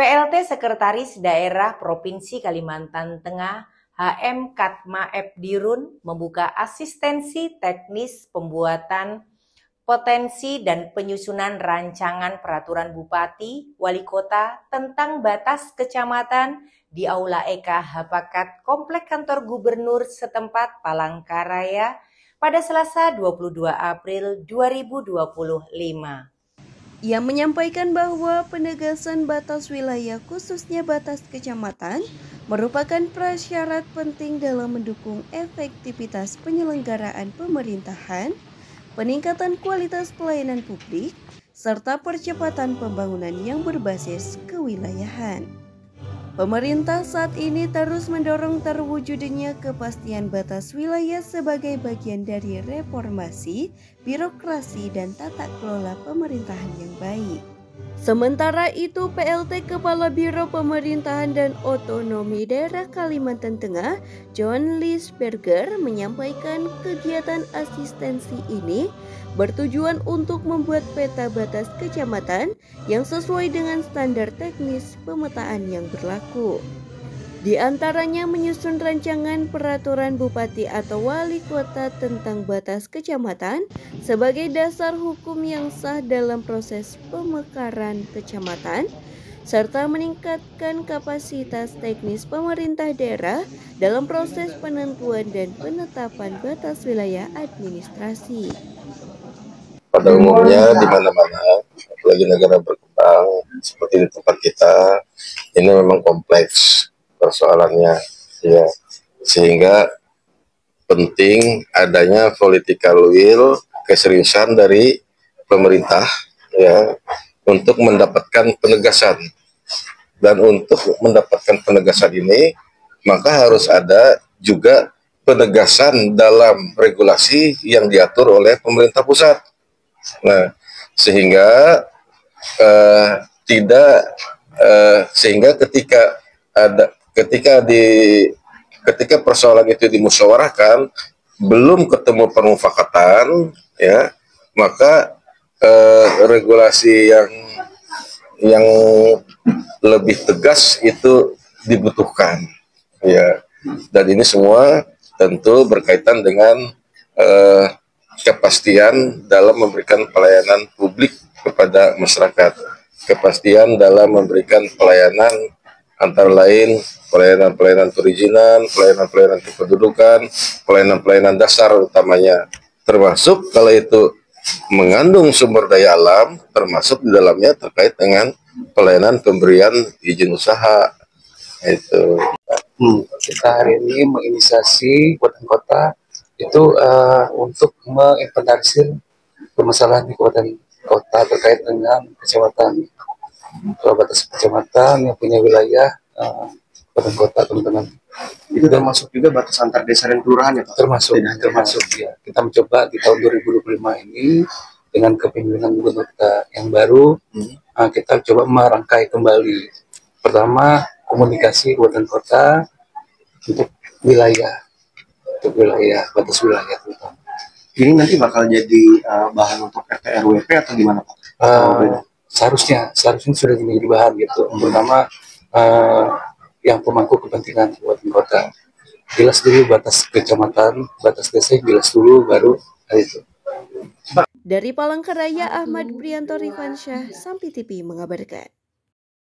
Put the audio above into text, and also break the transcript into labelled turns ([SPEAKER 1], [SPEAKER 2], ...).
[SPEAKER 1] PLT Sekretaris Daerah Provinsi Kalimantan Tengah HM Katma Ebdirun membuka asistensi teknis pembuatan potensi dan penyusunan rancangan peraturan Bupati, Wali Kota tentang batas kecamatan di Aula Eka Hapakat Komplek Kantor Gubernur setempat Palangkaraya pada Selasa 22 April 2025.
[SPEAKER 2] Ia menyampaikan bahwa penegasan batas wilayah khususnya batas kecamatan merupakan prasyarat penting dalam mendukung efektivitas penyelenggaraan pemerintahan, peningkatan kualitas pelayanan publik, serta percepatan pembangunan yang berbasis kewilayahan. Pemerintah saat ini terus mendorong terwujudnya kepastian batas wilayah sebagai bagian dari reformasi, birokrasi, dan tata kelola pemerintahan yang baik. Sementara itu, PLT Kepala Biro Pemerintahan dan Otonomi Daerah Kalimantan Tengah, John Lisberger, menyampaikan kegiatan asistensi ini bertujuan untuk membuat peta batas kecamatan yang sesuai dengan standar teknis pemetaan yang berlaku. Di antaranya menyusun rancangan peraturan bupati atau wali kota tentang batas kecamatan sebagai dasar hukum yang sah dalam proses pemekaran kecamatan, serta meningkatkan kapasitas teknis pemerintah daerah dalam proses penentuan dan penetapan batas wilayah administrasi.
[SPEAKER 3] Pada umumnya di mana-mana, apalagi negara berkembang seperti di tempat kita, ini memang kompleks persoalannya, ya. Sehingga penting adanya political will, keseriusan dari pemerintah, ya, untuk mendapatkan penegasan. Dan untuk mendapatkan penegasan ini, maka harus ada juga penegasan dalam regulasi yang diatur oleh pemerintah pusat. Nah, sehingga sehingga ketika persoalan itu dimusyawarahkan belum ketemu permufakatan, ya, maka regulasi yang lebih tegas itu dibutuhkan, ya. Dan ini semua tentu berkaitan dengan kepastian dalam memberikan pelayanan publik kepada masyarakat, kepastian dalam memberikan pelayanan antara lain pelayanan perizinan, pelayanan kependudukan, pelayanan dasar utamanya, termasuk kalau itu mengandung sumber daya alam, termasuk di dalamnya terkait dengan pelayanan pemberian izin usaha. Itu.
[SPEAKER 4] Kita hari ini menginisiasi Kabupaten Kota itu untuk menginventarisir permasalahan di Kabupaten Kota terkait dengan kecamatan, batas kecamatan yang punya wilayah Kabupaten Kota, teman-teman.
[SPEAKER 5] Itu termasuk juga batas antar desa dan kelurahan, ya Pak?
[SPEAKER 4] Termasuk ya. Kita mencoba di tahun 2025 ini dengan kepemimpinan gubernur kita yang baru, kita coba merangkai kembali. Pertama, komunikasi Kabupaten Kota untuk wilayah. Batas wilayah terutama.
[SPEAKER 5] Ini nanti bakal jadi bahan untuk RT RWP atau gimana Pak?
[SPEAKER 4] Seharusnya sudah menjadi bahan gitu. Pertama yang pemangku kepentingan Kabupaten Kota. Jelas dulu batas kecamatan, batas desa jelas dulu, baru itu.
[SPEAKER 2] Dari Palangkaraya, Ahmad Prianto Rifansyah, Sampi TV mengabarkan.